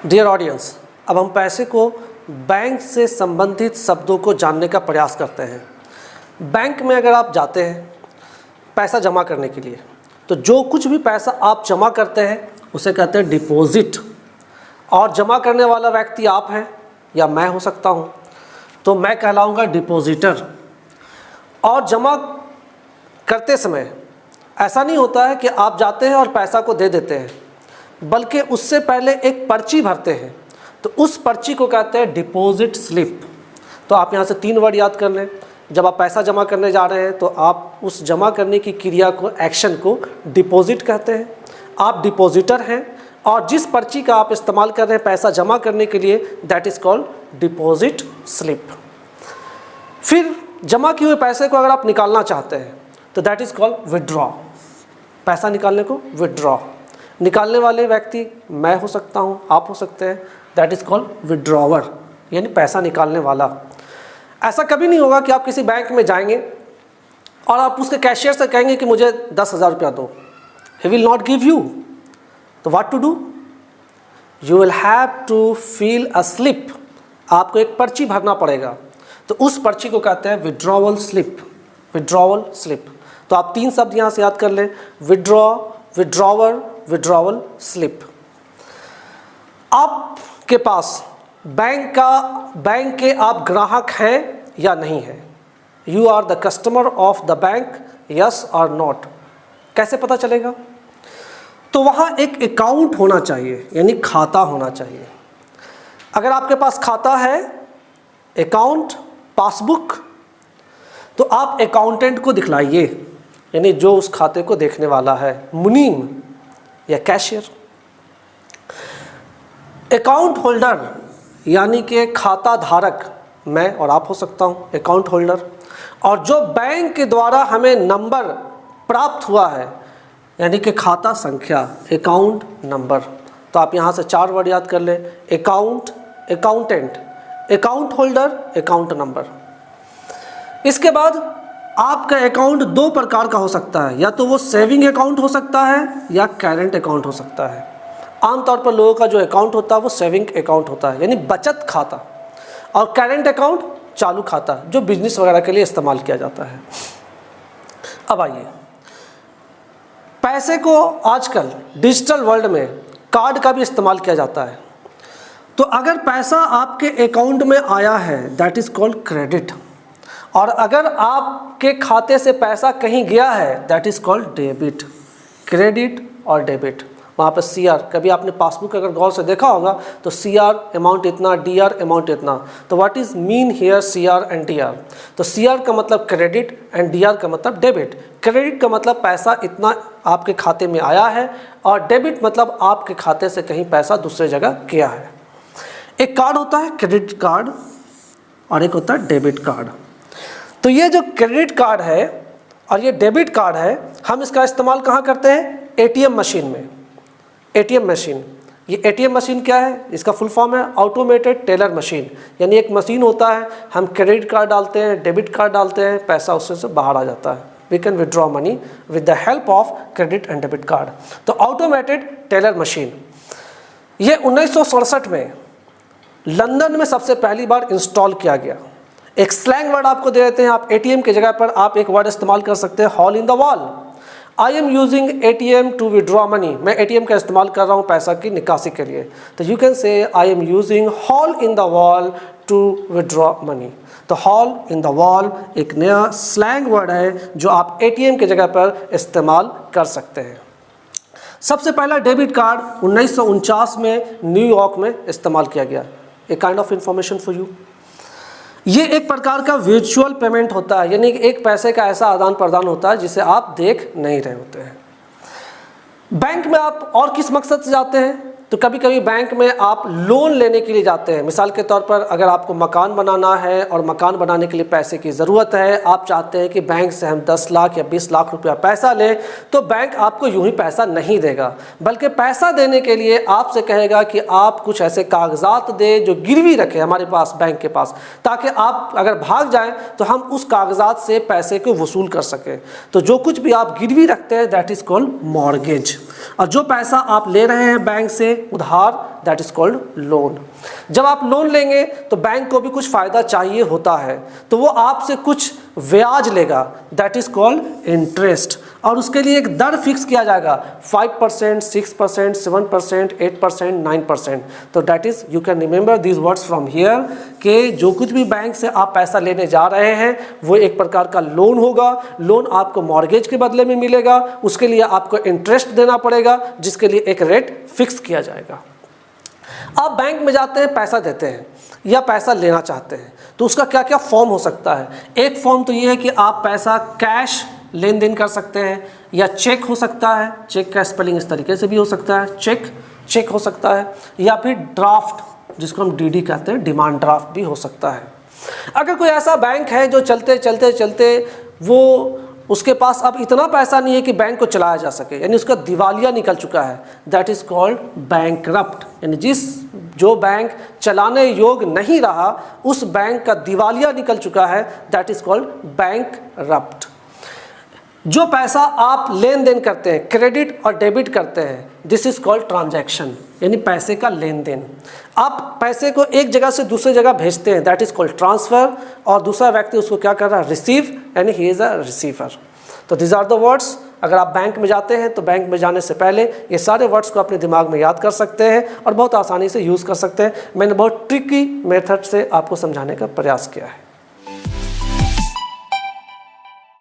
Dear audience, अब हम पैसे को बैंक से संबंधित शब्दों को जानने का प्रयास करते हैं। बैंक में अगर आप जाते हैं पैसा जमा करने के लिए, तो जो कुछ भी पैसा आप जमा करते हैं उसे कहते हैं डिपॉजिट। और जमा करने वाला व्यक्ति आप हैं या मैं हो सकता हूं, तो मैं कहलाऊंगा डिपॉजिटर। और जमा करते समय ऐसा नहीं होता है कि आप जाते हैं और पैसा को दे देते हैं, बल्कि उससे पहले एक पर्ची भरते हैं, तो उस पर्ची को कहते हैं डिपॉजिट स्लिप। तो आप यहाँ से 3 वर्ड याद कर लें। जब आप पैसा जमा करने जा रहे हैं तो आप उस जमा करने की क्रिया को, एक्शन को डिपॉजिट कहते हैं। आप डिपॉजिटर हैं और जिस पर्ची का आप इस्तेमाल कर रहे हैं पैसा जमा करने के लिए, that is called deposit slip. फिर जमा किए हुए पैसे को अगर आप निकालना चाहते हैं तो दैट इज़ कॉल्ड विड्रॉ। पैसा निकालने को विड्रॉ। निकालने वाले व्यक्ति मैं हो सकता हूँ, आप हो सकते हैं, दैट इज़ कॉल्ड विड्रॉवर, यानी पैसा निकालने वाला। ऐसा कभी नहीं होगा कि आप किसी बैंक में जाएंगे और आप उसके कैशियर से कहेंगे कि मुझे 10,000 रुपया दो। He will not give you. तो what to do? You will have to fill a slip. आपको एक पर्ची भरना पड़ेगा, तो उस पर्ची को कहते हैं विड्रॉवल स्लिप। Withdrawal slip. तो आप 3 शब्द यहाँ से याद कर लें, विड्रॉ, विड्रॉवर, विड्रॉवल स्लिप। आपके पास बैंक के आप ग्राहक हैं या नहीं हैं? You are the customer of the bank, yes और नॉट। कैसे पता चलेगा? तो वहाँ एक अकाउंट होना चाहिए, यानी खाता होना चाहिए। अगर आपके पास खाता है, अकाउंट, पासबुक, तो आप अकाउंटेंट को दिखलाइए, यानी जो उस खाते को देखने वाला है, मुनीम या कैशियर। अकाउंट होल्डर यानी कि खाता धारक मैं और आप हो सकता हूँ, अकाउंट होल्डर। और जो बैंक के द्वारा हमें नंबर प्राप्त हुआ है, यानी कि खाता संख्या, अकाउंट नंबर। तो आप यहाँ से 4 वर्ड याद कर लें, account, accountant, account holder, account number. इसके बाद आपका अकाउंट 2 प्रकार का हो सकता है, या तो वो सेविंग अकाउंट हो सकता है या करेंट अकाउंट हो सकता है। आमतौर पर लोगों का जो अकाउंट होता है वो सेविंग अकाउंट होता है, यानी बचत खाता। और करेंट अकाउंट चालू खाता, जो बिजनेस वगैरह के लिए इस्तेमाल किया जाता है। अब आइए, पैसे को आजकल डिजिटल वर्ल्ड में कार्ड का भी इस्तेमाल किया जाता है। तो अगर पैसा आपके अकाउंट में आया है, दैट इज़ कॉल्ड क्रेडिट। और अगर आपके खाते से पैसा कहीं गया है, that is called debit. Credit और डेबिट। वहाँ पर CR, कभी आपने पासबुक अगर गौर से देखा होगा तो CR अमाउंट इतना, DR अमाउंट इतना। तो what is mean here CR and DR? तो CR का मतलब क्रेडिट एंड DR का मतलब डेबिट। क्रेडिट का मतलब पैसा इतना आपके खाते में आया है, और डेबिट मतलब आपके खाते से कहीं पैसा दूसरे जगह गया है। एक कार्ड होता है क्रेडिट कार्ड और एक होता है डेबिट कार्ड। तो ये जो क्रेडिट कार्ड है और ये डेबिट कार्ड है, हम इसका इस्तेमाल कहाँ करते हैं? ATM मशीन में। ATM मशीन, ये ATM मशीन क्या है? इसका फुल फॉर्म है ऑटोमेटेड टेलर मशीन। यानी एक मशीन होता है, हम क्रेडिट कार्ड डालते हैं, डेबिट कार्ड डालते हैं, पैसा उससे से बाहर आ जाता है। We can withdraw money with the help of credit and debit card. तो ऑटोमेटेड टेलर मशीन, ये 1967 में लंदन में सबसे पहली बार इंस्टॉल किया गया। एक स्लैंग वर्ड आपको दे देते हैं, आप ATM की जगह पर आप एक वर्ड इस्तेमाल कर सकते हैं, hole in the wall. I am using ATM to withdraw money. मैं ATM का इस्तेमाल कर रहा हूँ पैसा की निकासी के लिए। तो you can say I am using hole in the wall to withdraw money. तो हॉल इन द वॉल एक नया स्लैंग वर्ड है जो आप ATM की जगह पर इस्तेमाल कर सकते हैं। सबसे पहला डेबिट कार्ड 1949 में न्यूयॉर्क में इस्तेमाल किया गया। A kind of information for you. ये एक प्रकार का वर्चुअल पेमेंट होता है, यानी एक पैसे का ऐसा आदान प्रदान होता है जिसे आप देख नहीं रहे होते हैं। बैंक में आप और किस मकसद से जाते हैं? तो कभी कभी बैंक में आप लोन लेने के लिए जाते हैं। मिसाल के तौर पर अगर आपको मकान बनाना है और मकान बनाने के लिए पैसे की ज़रूरत है, आप चाहते हैं कि बैंक से हम 10 लाख या 20 लाख रुपया पैसा लें, तो बैंक आपको यूं ही पैसा नहीं देगा, बल्कि पैसा देने के लिए आपसे कहेगा कि आप कुछ ऐसे कागजात दें जो गिरवी रखें हमारे पास, बैंक के पास, ताकि आप अगर भाग जाएं तो हम उस कागजात से पैसे को वसूल कर सकें। तो जो कुछ भी आप गिरवी रखते हैं दैट इज़ कॉल्ड मॉर्गेज। और जो पैसा आप ले रहे हैं बैंक से उधार, दैट इज कॉल्ड लोन। जब आप लोन लेंगे तो बैंक को भी कुछ फ़ायदा चाहिए होता है, तो वो आपसे कुछ ब्याज लेगा, दैट इज कॉल्ड इंटरेस्ट। और उसके लिए एक दर फिक्स किया जाएगा 5%, 6%, 7%, 8%, 9%। तो that is, you can remember this words from here कि जो कुछ भी बैंक से आप पैसा लेने जा रहे हैं वो एक प्रकार का लोन होगा। लोन आपको मॉर्गेज के बदले में मिलेगा, उसके लिए आपको इंटरेस्ट देना पड़ेगा, जिसके लिए एक रेट फिक्स किया जाएगा। आप बैंक में जाते हैं, पैसा देते हैं या पैसा लेना चाहते हैं, तो उसका क्या क्या फॉर्म हो सकता है। एक फॉर्म तो ये है कि आप पैसा कैश लेन देन कर सकते हैं, या चेक हो सकता है, चेक का स्पेलिंग इस तरीके से भी हो सकता है, चेक हो सकता है, या फिर ड्राफ्ट जिसको हम डीडी कहते हैं, डिमांड ड्राफ्ट भी हो सकता है। अगर कोई ऐसा बैंक है जो चलते चलते वो उसके पास अब इतना पैसा नहीं है कि बैंक को चलाया जा सके, यानी उसका दिवालिया निकल चुका है, दैट इज़ कॉल्ड बैंकरप्ट। यानी जो बैंक चलाने योग्य नहीं रहा उस बैंक का दिवालिया निकल चुका है, दैट इज़ कॉल्ड बैंकरप्ट। जो पैसा आप लेन देन करते हैं, क्रेडिट और डेबिट करते हैं, दिस इज कॉल्ड ट्रांजैक्शन, यानी पैसे का लेन देन। आप पैसे को एक जगह से दूसरी जगह भेजते हैं, दैट इज कॉल्ड ट्रांसफर, और दूसरा व्यक्ति उसको क्या कर रहा है, रिसीव, यानी ही इज अ रिसीवर। तो दिस आर द वर्ड्स। अगर आप बैंक में जाते हैं तो बैंक में जाने से पहले ये सारे वर्ड्स को अपने दिमाग में याद कर सकते हैं और बहुत आसानी से यूज़ कर सकते हैं। मैंने बहुत ट्रिकी मेथड से आपको समझाने का प्रयास किया है।